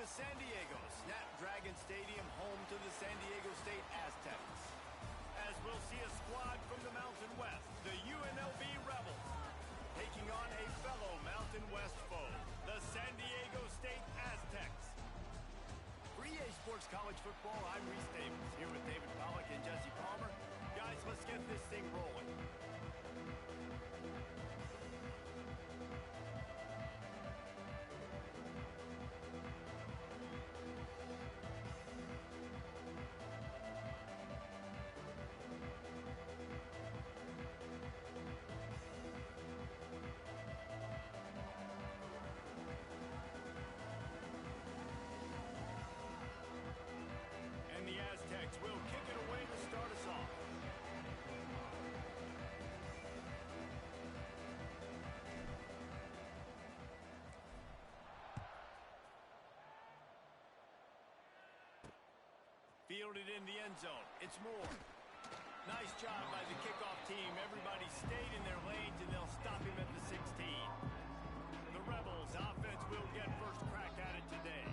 to San Diego, Snapdragon Stadium, home to the San Diego State Aztecs. As we'll see a squad from the Mountain West, the UNLV Rebels, taking on a fellow Mountain West foe, the San Diego State Aztecs. For EA Sports College Football, I'm Reese Davis, here with David Pollack and Jesse Palmer. Guys, let's get this thing rolling. The Aztecs will kick it away to start us off. Fielded in the end zone. It's Moore. Nice job by the kickoff team. Everybody stayed in their lanes, and they'll stop him at the 16. The Rebels offense will get first crack at it today.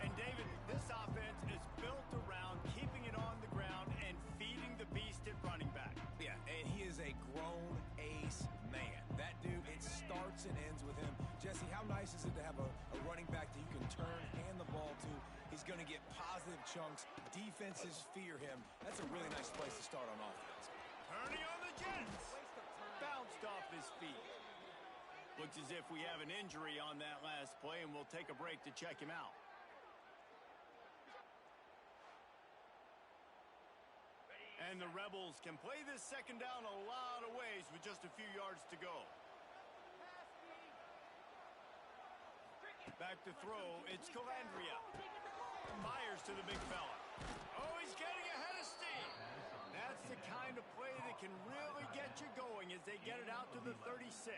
And, David, this offense is built around keeping it on the ground and feeding the beast at running back. Yeah, and he is a grown ace man. That dude, it starts and ends with him. Jesse, how nice is it to have a running back that you can turn, hand the ball to? He's going to get positive chunks. Defenses fear him. That's a really nice place to start on offense. Turning on the Jets. Bounced off his feet. Looks as if we have an injury on that last play, and we'll take a break to check him out. And the Rebels can play this second down a lot of ways with just a few yards to go. Back to throw, it's Calandria. Fires to the big fella. Oh, he's getting ahead of steam. That's the kind of play that can really get you going as they get it out to the 36.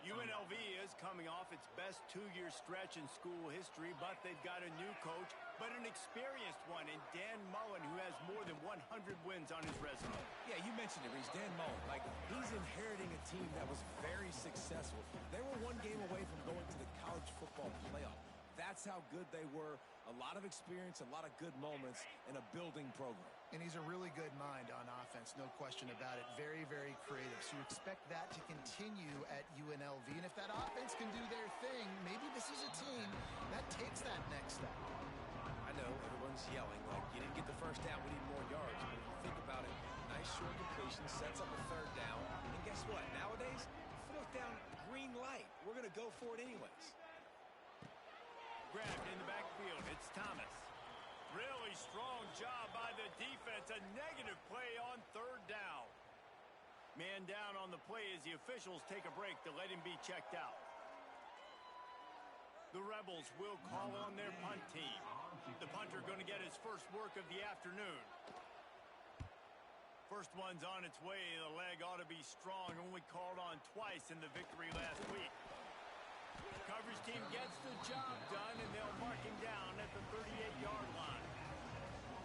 UNLV is coming off its best two-year stretch in school history, but they've got a new coach, but an experienced one in Dan Mullen, who has more than 100 wins on his resume. Yeah, you mentioned it, Reese. Dan Mullen. Like, he's inheriting a team that was very successful. They were one game away from going to the college football playoff. That's how good they were. A lot of experience, a lot of good moments, and a building program. And he's a really good mind on offense, no question about it. Very, very creative. So you expect that to continue at UNLV. And if that offense can do their thing, maybe this is a team that takes that next step. I know, everyone's yelling, like, you didn't get the first down, we need more yards. But if you think about it, nice short completion, sets up a third down. And guess what? Nowadays, fourth down, green light. We're going to go for it anyways. Grabbed in the backfield, it's Thomas. Really strong job by the defense. A negative play on third down. Man down on the play as the officials take a break to let him be checked out. The Rebels will call on their punt team. The punter going to get his first work of the afternoon. First one's on its way. The leg ought to be strong. Only called on twice in the victory last week. Coverage team gets the job done, and they'll mark him down at the 38-yard line.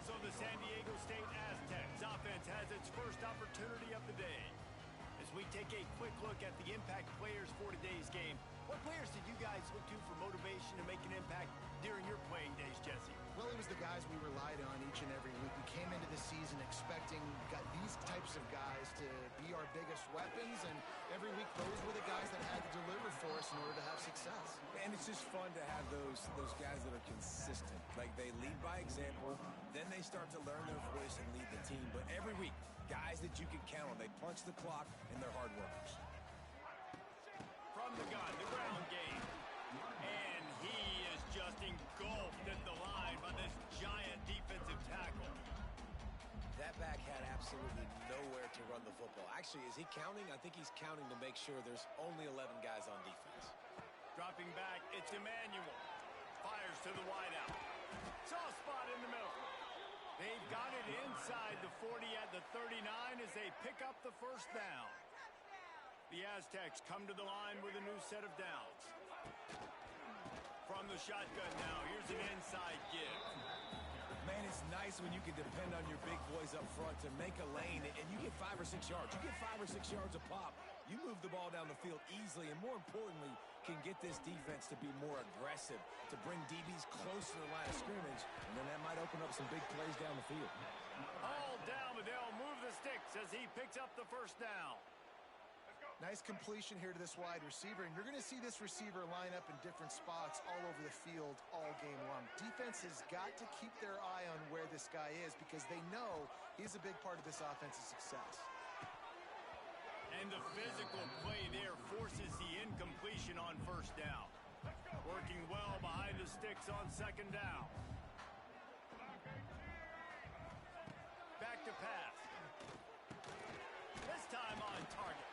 So the San Diego State Aztecs offense has its first opportunity of the day. As we take a quick look at the impact players for today's game, what players did you guys look to for motivation to make an impact during your playing days, Jesse? Well, it was the guys we relied on each and every week. We came into the season expecting these types of guys to be our biggest weapons, and every week those were the guys that had to deliver for us in order to have success. And it's just fun to have those guys that are consistent. Like, they lead by example, then they start to learn their voice and lead the team. But every week, guys that you can count on, they punch the clock, and they're hard workers. From the gun, the ground game. And he is just engulfed at the line by this giant defensive tackle. That back had absolutely nowhere to run the football. Actually, is he counting? I think he's counting to make sure there's only 11 guys on defense. Dropping back, it's Emmanuel. Fires to the wideout. Soft spot in the middle. They've got it inside the 40 at the 39 as they pick up the first down. The Aztecs come to the line with a new set of downs. From the shotgun now, here's an inside give. Man, it's nice when you can depend on your big boys up front to make a lane, and you get 5 or 6 yards. You get 5 or 6 yards a pop. You move the ball down the field easily, and more importantly, can get this defense to be more aggressive, to bring DBs close to the line of scrimmage, and then that might open up some big plays down the field. All down, but they'll move the sticks as he picks up the first down. Nice completion here to this wide receiver, and you're going to see this receiver line up in different spots all over the field all game long. Defense has got to keep their eye on where this guy is because they know he's a big part of this offense's success. And the physical play there forces the incompletion on first down. Working well behind the sticks on second down. Back to pass. This time on target.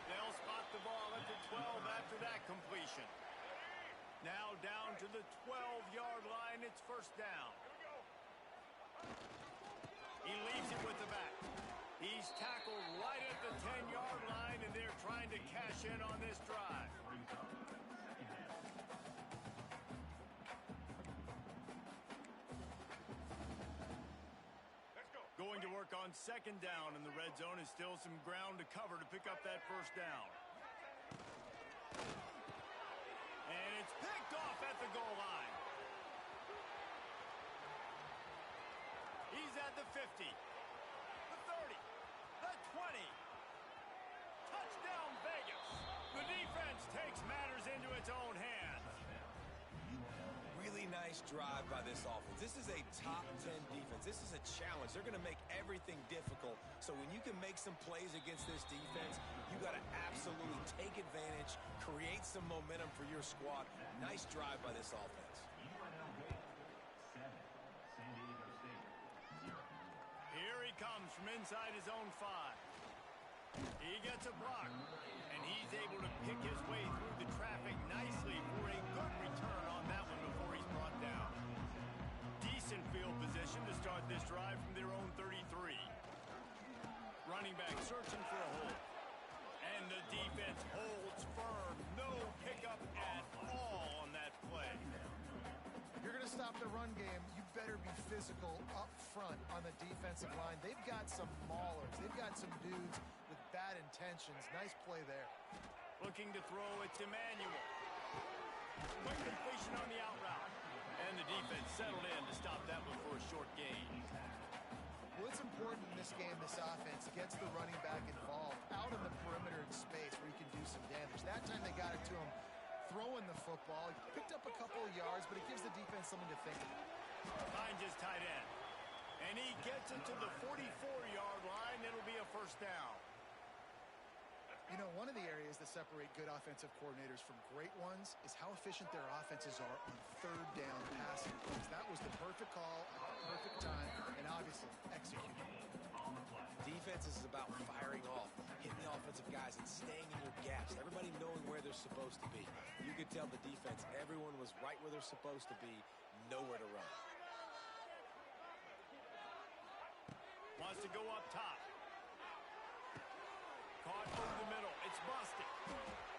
They'll spot the ball at the 12 after that completion. Now down to the 12-yard line. It's first down. He leaves it with the back. He's tackled right at the 10-yard line, and they're trying to cash in on this drive. Going to work on second down in the red zone is still some ground to cover to pick up that first down. And it's picked off at the goal line. He's at the 50, the 30, the 20. Touchdown Vegas. The defense takes matters into its own hands. Really nice drive by this offense. This is a top 10 defense. This is a challenge. They're going to make everything difficult. So when you can make some plays against this defense, you got to absolutely take advantage, create some momentum for your squad. Nice drive by this offense. Here he comes from inside his own 5. He gets a block, and he's able to pick his way through the traffic nicely for a good return on that one before he's brought down. Decent field position to start this drive from their own 33. Running back searching for a hole. And the defense holds firm. No pickup at all on that play. If you're going to stop the run game, you better be physical up front on the defensive line. They've got some maulers. They've got some dudes with bad intentions. Nice play there. Looking to throw, it's Emmanuel. Quick completion on the out route. And the defense settled in to stop that one for a short gain. Well, it's important in this game, this offense gets the running back involved out in the perimeter in space where he can do some damage. That time they got it to him throwing the football. He picked up a couple of yards, but it gives the defense something to think about. Finds his tight end. And he gets it to the 44-yard line. It'll be a first down. You know, one of the areas that separate good offensive coordinators from great ones is how efficient their offenses are on third down passing plays. That was the perfect call at the perfect time, and obviously executed. Defense is about firing off, hitting the offensive guys, and staying in your gaps. Everybody knowing where they're supposed to be. You could tell the defense, everyone was right where they're supposed to be, nowhere to run. Wants to go up top. Caught over the middle. It's busted.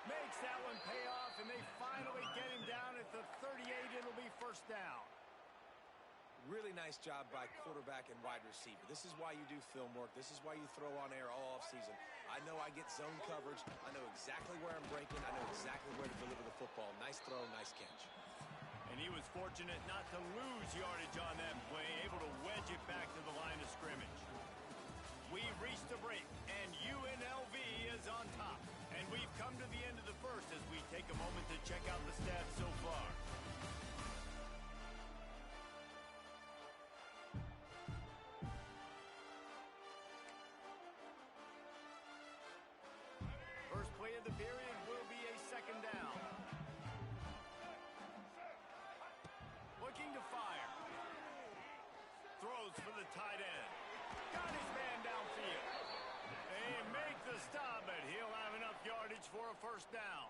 Makes that one pay off, and they finally get him down at the 38. It'll be first down. Really nice job by quarterback and wide receiver. This is why you do film work. This is why you throw on air all offseason. I know I get zone coverage. I know exactly where I'm breaking. I know exactly where to deliver the football. Nice throw, nice catch. And he was fortunate not to lose yardage on that play, able to wedge it back to the line of scrimmage. We've reached the break, and UNLV is on top. And we've come to the end of the first as we take a moment to check out the stats so far. First play of the period will be a second down. Looking to fire. Throws for the tight end. Got his man downfield. They make the stop, but he'll have enough yardage for a first down.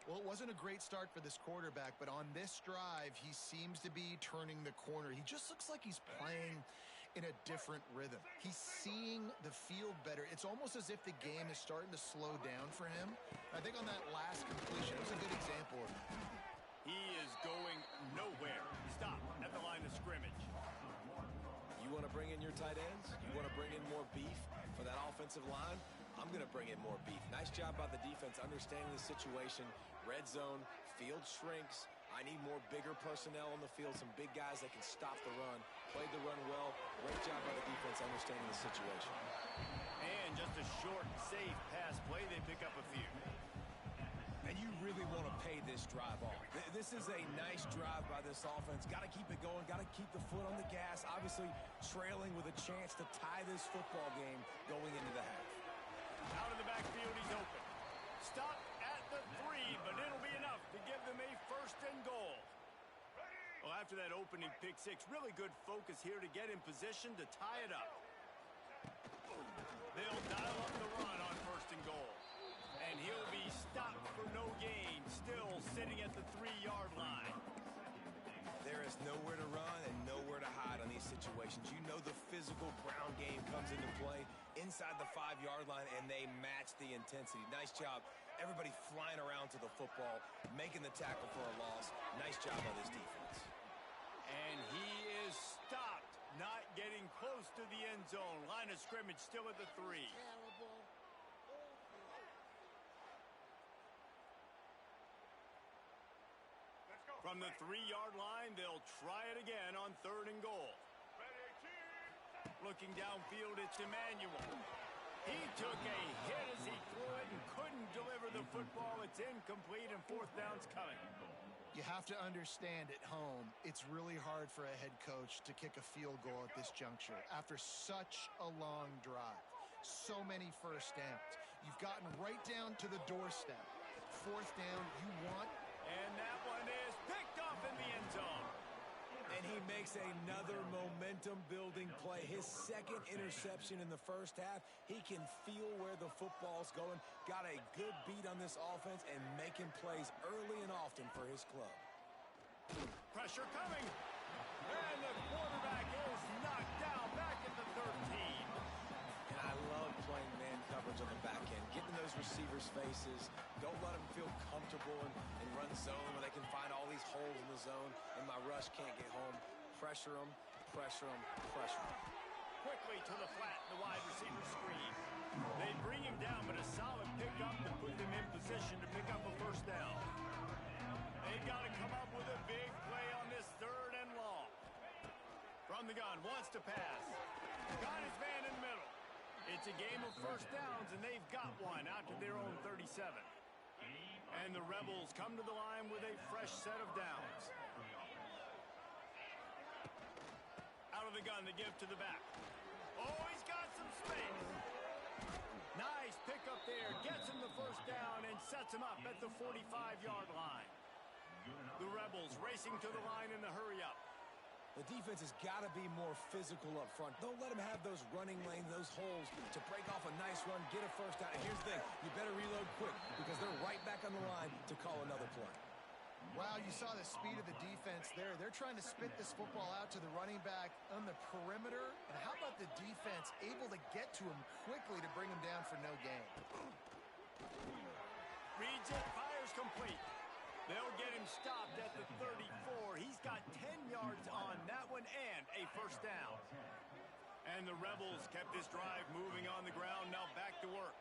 Well, it wasn't a great start for this quarterback, but on this drive, he seems to be turning the corner. He just looks like he's playing in a different rhythm. He's seeing the field better. It's almost as if the game is starting to slow down for him. I think on that last completion, it was a good example of that. He is going nowhere. Stop at the line of scrimmage. You want to bring in your tight ends? You want to bring in more beef for that offensive line? I'm going to bring in more beef. Nice job by the defense understanding the situation. Red zone, field shrinks. I need more bigger personnel on the field, some big guys that can stop the run. Played the run well. Great job by the defense understanding the situation. And just a short, safe pass play. They pick up a few. And you really want to pay this drive off. This is a nice drive by this offense. Got to keep it going. Got to keep the foot on the gas. Obviously, trailing with a chance to tie this football game going into the half. Out of the backfield, he's open. Stop at the 3, but it'll be enough to give them a 1st and goal. Well, after that opening pick 6, really good focus here to get in position to tie it up. They'll dial up the run on 1st and goal. And he'll be stopped for no gain, still sitting at the 3-yard line. There is nowhere to run and nowhere to hide on these situations. You know the physical ground game comes into play inside the 5-yard line, and they match the intensity. Nice job. Everybody flying around to the football, making the tackle for a loss. Nice job by this defense. And he is stopped, not getting close to the end zone. Line of scrimmage still at the 3. From the 3-yard line, they'll try it again on 3rd and goal. Looking downfield, it's Emmanuel. He took a hit as he threw it and couldn't deliver the football. It's incomplete, and 4th down's coming. You have to understand at home, it's really hard for a head coach to kick a field goal at this juncture after such a long drive. So many 1st downs. You've gotten right down to the doorstep. 4th down, you want. And that one is picked off in the end zone. And he makes another momentum-building play. His 2nd interception in the 1st half. He can feel where the football's going. Got a good beat on this offense and making plays early and often for his club. Pressure coming. And the quarterback is knocked down back at the 13. And I love playing man coverage on the back end. Getting in those receivers' faces. Don't let them feel comfortable and run zone where they can find all these holes in the zone and my rush can't get home. Pressure them, pressure them, pressure them. Quickly to the flat, the wide receiver screen. They bring him down, but a solid pickup to put them in position to pick up a 1st down. They've got to come up with a big play on this 3rd and long. From the gun, wants to pass. Got his man in the middle. It's a game of 1st downs, and they've got one out to their own 37. And the Rebels come to the line with a fresh set of downs. Out of the gun, the give to the back. Oh, he's got some space. Nice pick up there. Gets him the 1st down and sets him up at the 45-yard line. The Rebels racing to the line in the hurry-up. The defense has got to be more physical up front. Don't let them have those running lanes, those holes to break off a nice run, get a 1st down. And here's the thing, you better reload quick because they're right back on the line to call another play. Wow, you saw the speed of the defense there. They're trying to spit this football out to the running back on the perimeter. And how about the defense able to get to him quickly to bring him down for no gain? Reads it, fires complete. They'll get him stopped at the 34. He's got 10 yards on that one and a 1st down. And the Rebels kept this drive moving on the ground. Now back to work.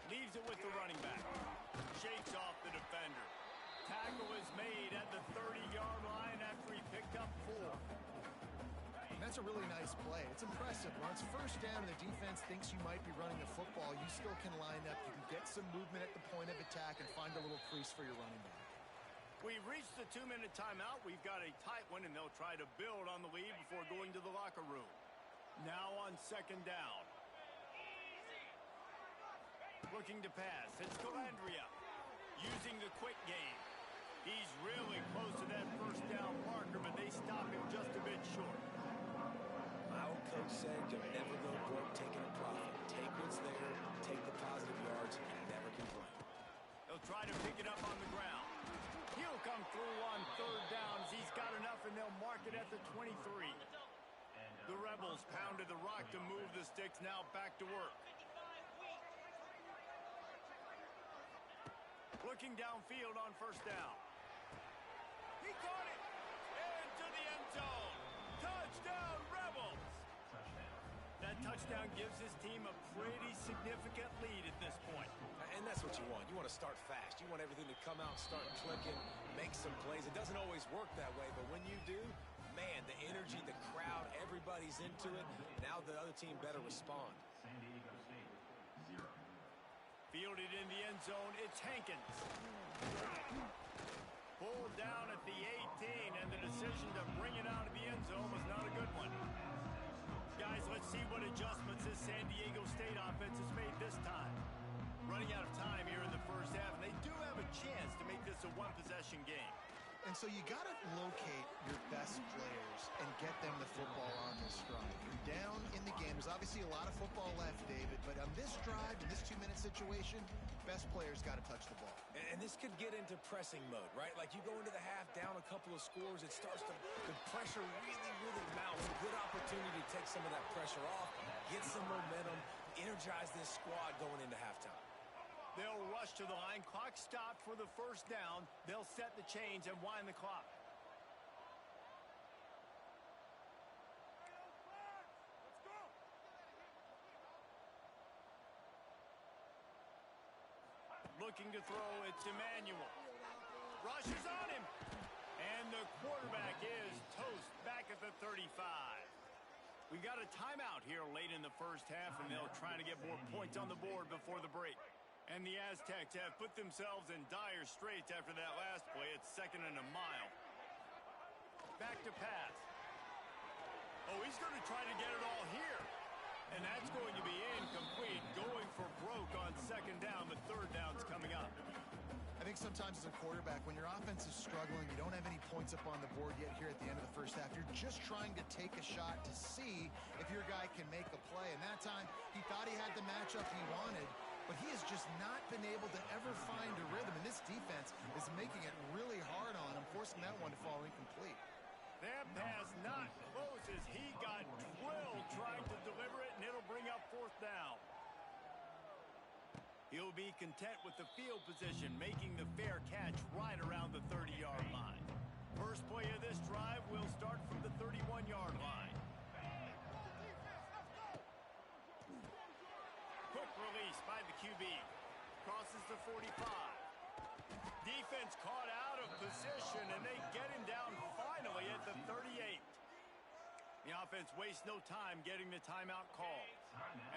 Leaves it with the running back. Shakes off the defender. Tackle is made at the 30-yard line after he picked up 4. And that's a really nice play. It's impressive. Once 1st down, the defense thinks you might be running the football. You still can line up. You can get some movement at the point of attack and find a little crease for your running back. We've reached the 2-minute timeout. We've got a tight one, and they'll try to build on the lead before going to the locker room. Now on 2nd down. Looking to pass. It's Calandria. Using the quick game. He's really close to that 1st down marker, but they stop him just a bit short. My old coach said you'll never go broke taking a profit. Take what's there, take the positive yards, and never complain. They'll try to pick it up on the ground. He'll come through on 3rd down as he's got enough, and they'll mark it at the 23. The Rebels pounded the rock to move the sticks, now back to work. Looking downfield on 1st down. He caught it! Into the end zone! Touchdown, Rebels! That touchdown gives his team a pretty significant lead at this point. And that's what you want. You want to start fast. You want everything to come out, start clicking, make some plays. It doesn't always work that way, but when you do, man, the energy, the crowd, everybody's into it. Now the other team better respond. Fielded in the end zone, it's Hankins. Pulled down at the 18, and the decision to bring it out of the end zone was not a good one. Guys, let's see what adjustments this San Diego State offense has made this time. Running out of time here in the first half, and they do have a chance to make this a one-possession game. And so you got to locate your best players and get them the football on this drive. You're down in the game. There's obviously a lot of football left, David, but on this drive, in this 2-minute situation, best players got to touch the ball. And this could get into pressing mode, right? Like you go into the half, down a couple of scores, it starts to, the pressure really mounts. A good opportunity to take some of that pressure off, get some momentum, energize this squad going into halftime. They'll rush to the line. Clock stopped for the first down. They'll set the chains and wind the clock. Looking to throw, it's Emmanuel. Rushes on him. And the quarterback is toast back at the 35. We got a timeout here late in the first half, and they'll try to get more points on the board before the break. And the Aztecs have put themselves in dire straits after that last play. It's 2nd and a mile. Back to pass. Oh, he's going to try to get it all here. And that's going to be incomplete. Going for broke on 2nd down, but 3rd down's coming up. I think sometimes as a quarterback, when your offense is struggling, you don't have any points up on the board yet here at the end of the first half. You're just trying to take a shot to see if your guy can make a play. And that time, he thought he had the matchup he wanted, but he has just not been able to ever find a rhythm. And this defense is making it really hard on him, forcing that one to fall incomplete. That pass not close as he got drilled trying to deliver it, and it'll bring up 4th down. He'll be content with the field position, making the fair catch right around the 30-yard line. First play of this drive will start from the 31-yard line. Quick release by the QB. Crosses the 45. Defense caught out of position, and they get him down finally at the 38. The offense wastes no time getting the timeout call.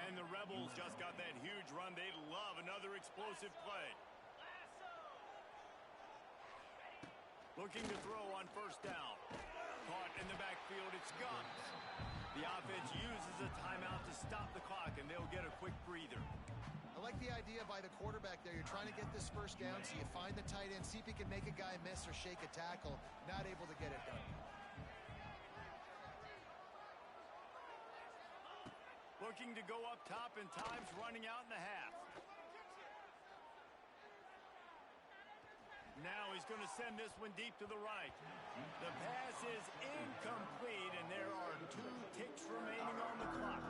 And the Rebels just got that huge run. They love another explosive play. Looking to throw on 1st down. Caught in the backfield, it's Gums. The offense uses a timeout to stop the clock, and they'll get a quick breather. I like the idea by the quarterback there. You're trying to get this 1st down, so you find the tight end, see if he can make a guy miss or shake a tackle. Not able to get it done. Looking to go up top, and time's running out in the half. Now he's going to send this one deep to the right. The pass is incomplete, and there are 2 ticks remaining on the clock.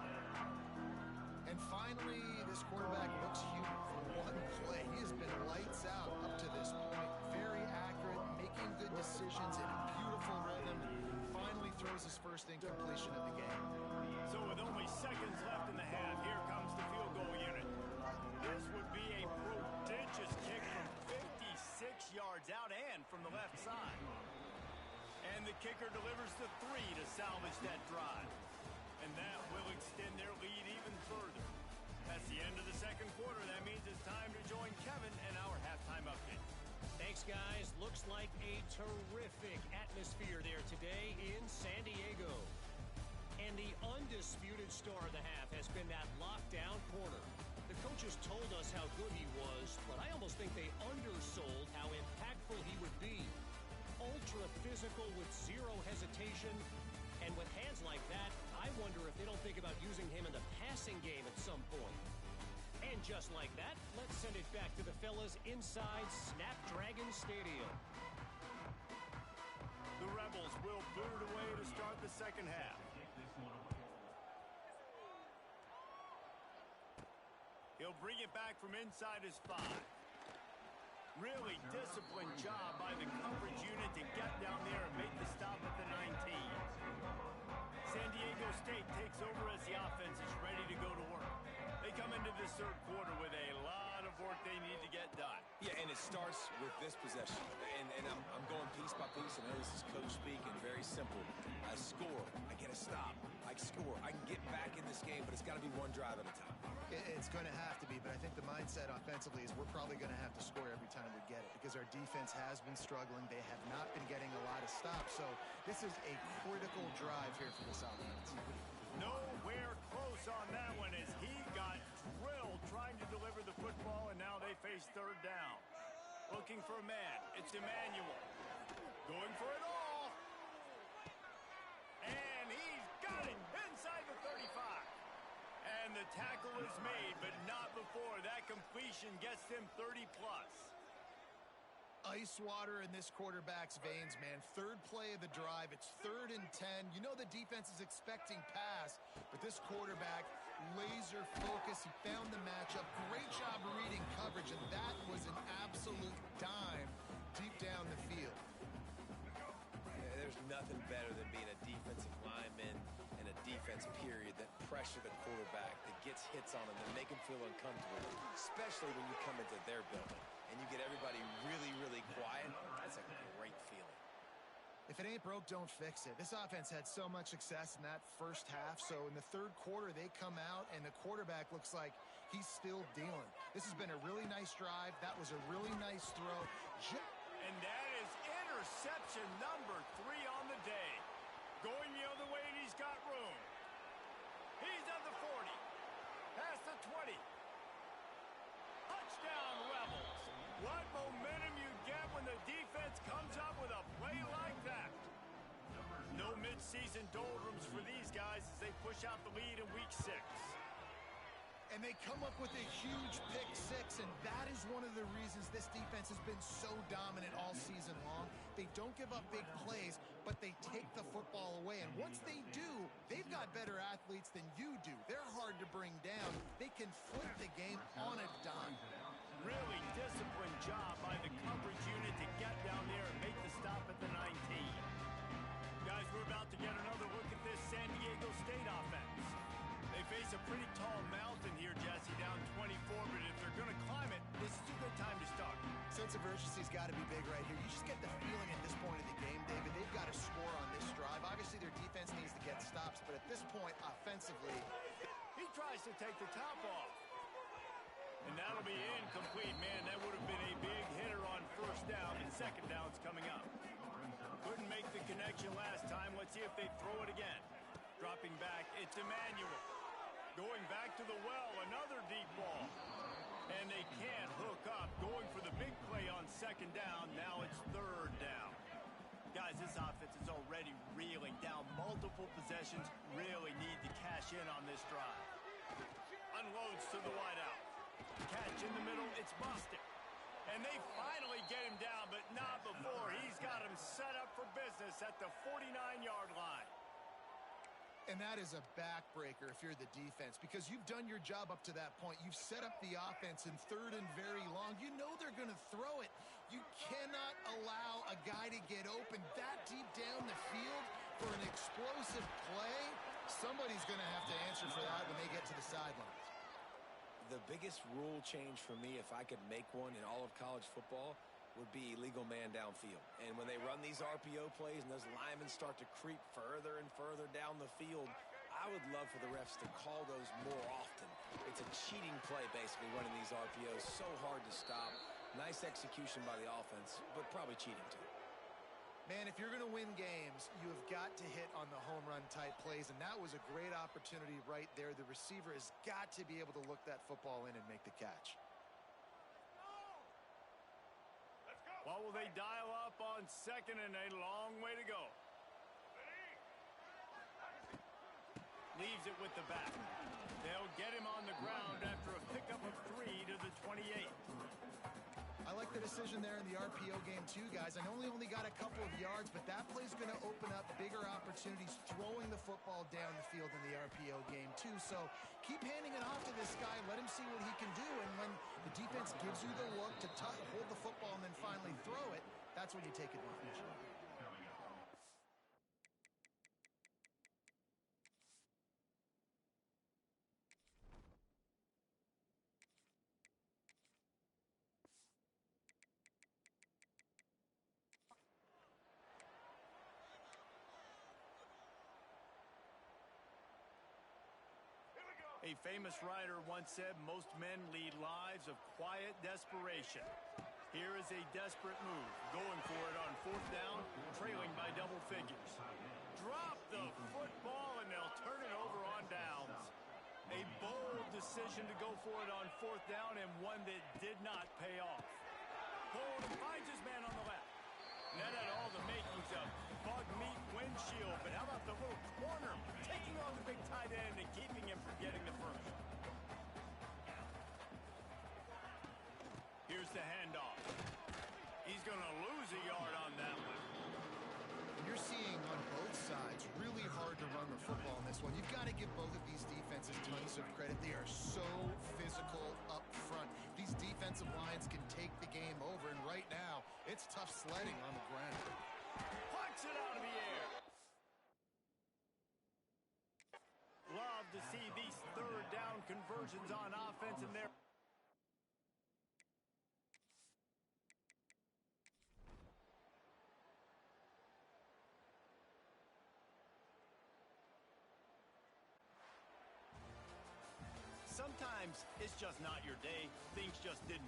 And finally, this quarterback looks human for one play. He has been lights out up to this point. Very accurate, making good decisions in a beautiful rhythm. Finally throws his first incompletion of the game. So with only seconds left in the half, here comes the field goal unit. This would be a prodigious kick from 56 yards out and from the left side. And the kicker delivers the 3 to salvage that drive. And that will extend their lead even further. That's the end of the 2nd quarter. That means it's time to join Kevin and our halftime update. Thanks, guys. Looks like a terrific atmosphere there today in San Diego. And the undisputed star of the half has been that lockdown corner. The coaches told us how good he was, but I almost think they undersold how impactful he would be. Ultra physical with zero hesitation. And with hands like that, I wonder if they don't think about using him in the passing game at some point. And just like that, let's send it back to the fellas inside Snapdragon Stadium. The Rebels will boot it away to start the 2nd half. He'll bring it back from inside his 5. Really disciplined job by the coverage unit to get down there and make the stop at the 19. San Diego State takes over as the offense is ready to go to work. They come into this third quarter with a lot of work they need to get done. Yeah, and it starts with this possession. And I'm going piece by piece. I know this is coach speak and very simple. I score. I get a stop. I score. I can get back in this game, but it's got to be one drive at a time. It's going to have to be, but I think the mindset offensively is we're probably going to have to score every time we get it because our defense has been struggling. They have not been getting a lot of stops, so this is a critical drive here for this offense. Nowhere close on that one as he got drilled trying to deliver the football, and now they face third down. Looking for a man. It's Emmanuel. Going for it all. And he's got it inside the 35. And the tackle is made, but not before that completion gets them 30-plus. Ice water in this quarterback's veins, man. Third play of the drive. It's 3rd and 10. You know the defense is expecting pass, but this quarterback, laser focus. He found the matchup. Great job reading coverage, and that was an absolute dime deep down the field. There's nothing better than being a defensive lineman and a defense period that pressure the quarterback, that gets hits on him, that make him feel uncomfortable, especially when you come into their building and you get everybody really, really quiet. That's a great feeling. If it ain't broke, don't fix it. This offense had so much success in that first half, so in the third quarter, they come out, and the quarterback looks like he's still dealing. This has been a really nice drive. That was a really nice throw. And that is interception number 3 on the day. Going the other way, and he's got room. He's at the 40. Past the 20. Touchdown, Rebels. What momentum you get when the defense comes up with a play like that. No midseason doldrums for these guys as they push out the lead in week 6. And they come up with a huge pick 6, and that is one of the reasons this defense has been so dominant all season long. They don't give up big plays, but they take the football away. And once they do, they've got better athletes than you do. They're hard to bring down. They can flip the game on a dime. Really disciplined job by the coverage unit to get down there and make the stop at the 19. Guys, we're about to get another look at this San Diego State offense. They face a pretty tall mountain here, Jesse, down 24, but if they're going to climb it, this is a good time to start. Sense of urgency's got to be big right here. You just get the feeling at this point of the game, David, they've got to score on this drive. Obviously, their defense needs to get stops, but at this point, offensively, he tries to take the top off. And that'll be incomplete. Man, that would have been a big hitter on first down, and second down's coming up. Couldn't make the connection last time. Let's see if they throw it again. Dropping back, it's Emmanuel. Going back to the well, another deep ball. And they can't hook up. Going for the big play on second down. Now it's third down. Guys, this offense is already reeling down multiple possessions. Really need to cash in on this drive. Unloads to the wideout. Catch in the middle, it's busted. And they finally get him down, but not before. He's got him set up for business at the 49-yard line. And that is a backbreaker if you're the defense because you've done your job up to that point. You've set up the offense in third and very long. You know they're going to throw it. You cannot allow a guy to get open that deep down the field for an explosive play. Somebody's going to have to answer for that when they get to the sidelines. The biggest rule change for me, if I could make one in all of college football, would be illegal man downfield. And when they run these RPO plays and those linemen start to creep further and further down the field, I would love for the refs to call those more often. It's a cheating play, basically, running these RPOs. So hard to stop. Nice execution by the offense, but probably cheating too. Man, if you're going to win games, you have got to hit on the home run type plays, and that was a great opportunity right there. The receiver has got to be able to look that football in and make the catch. What will they dial up on second and a long way to go? Leaves it with the back. They'll get him on the ground after a pickup of 3 to the 28. I like the decision there in the RPO game too, guys. I know they only got a couple of yards, but that play's going to open up bigger opportunities throwing the football down the field in the RPO game too. So keep handing it off to this guy. Let him see what he can do. And when the defense gives you the look to hold the football and then finally throw it, that's when you take advantage. A famous writer once said most men lead lives of quiet desperation. Here is a desperate move, going for it on fourth down, trailing by double figures. Drop the football, and they'll turn it over on downs. A bold decision to go for it on fourth down, and one that did not pay off. Hold finds his man on the left. That had all the makings of bug meat windshield, but how about the little corner taking on the big tight end and keeping him from getting the first? Here's the handoff. He's going to lose a yard on that one. You're seeing on both sides really hard to run the football in this one. You've got to give both of these defenses tons of credit. They are so physical up front. These defensive lines can take the game over, and right now, it's tough sledding on the ground. Punch it out of the air. Love to see these third down conversions on offense in there. Sometimes it's just not your day. Things just didn't